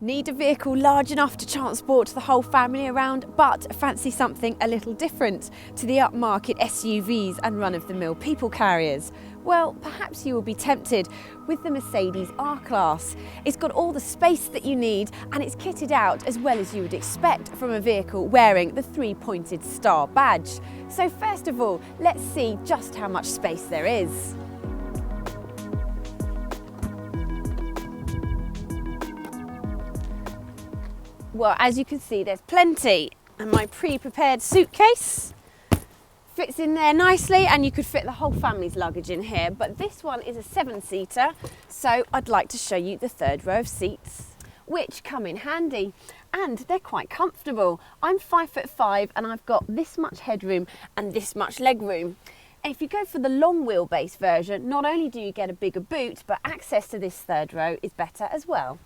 Need a vehicle large enough to transport the whole family around, but fancy something a little different to the upmarket SUVs and run-of-the-mill people carriers? Well, perhaps you will be tempted with the Mercedes R-Class. It's got all the space that you need and it's kitted out as well as you would expect from a vehicle wearing the three-pointed star badge. So first of all, let's see just how much space there is. Well, as you can see, there's plenty, and my pre-prepared suitcase fits in there nicely, and you could fit the whole family's luggage in here, but this one is a 7-seater, so I'd like to show you the third row of seats, which come in handy, and they're quite comfortable. I'm 5'5", and I've got this much headroom and this much legroom. And if you go for the long wheelbase version, not only do you get a bigger boot, but access to this third row is better as well.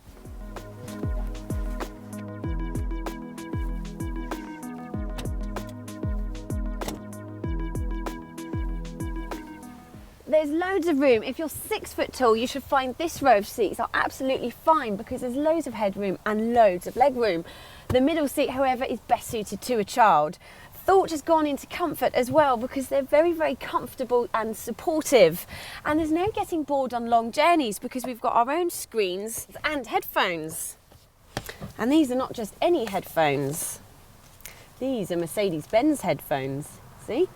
There's loads of room. If you're 6 foot tall, you should find this row of seats are absolutely fine because there's loads of headroom and loads of legroom. The middle seat, however, is best suited to a child. Thought has gone into comfort as well because they're very, very comfortable and supportive. And there's no getting bored on long journeys because we've got our own screens and headphones. And these are not just any headphones. These are Mercedes-Benz headphones. See?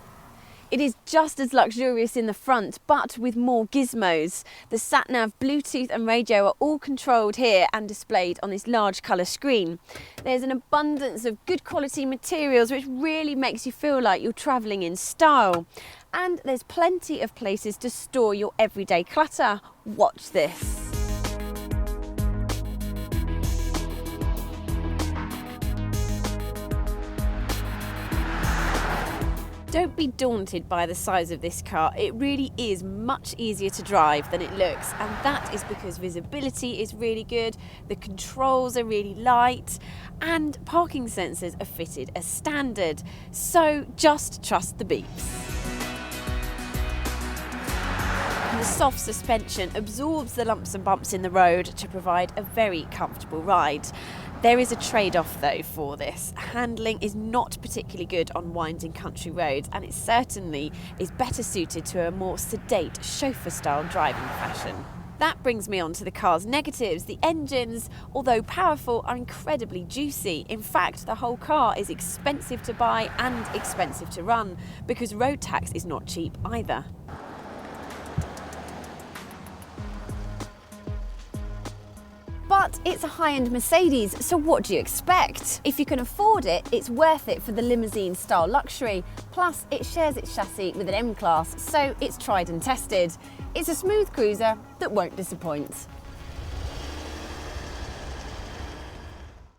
It is just as luxurious in the front, but with more gizmos. The sat-nav, Bluetooth and radio are all controlled here and displayed on this large colour screen. There's an abundance of good quality materials which really makes you feel like you're travelling in style. And there's plenty of places to store your everyday clutter. Watch this. Don't be daunted by the size of this car. It really is much easier to drive than it looks, and that is because visibility is really good, the controls are really light, and parking sensors are fitted as standard. So just trust the beeps. The soft suspension absorbs the lumps and bumps in the road to provide a very comfortable ride. There is a trade-off though for this. Handling is not particularly good on winding country roads, and it certainly is better suited to a more sedate chauffeur-style driving fashion. That brings me on to the car's negatives. The engines, although powerful, are incredibly juicy. In fact, the whole car is expensive to buy and expensive to run because road tax is not cheap either. But it's a high-end Mercedes, so what do you expect? If you can afford it, it's worth it for the limousine-style luxury. Plus, it shares its chassis with an M-Class, so it's tried and tested. It's a smooth cruiser that won't disappoint.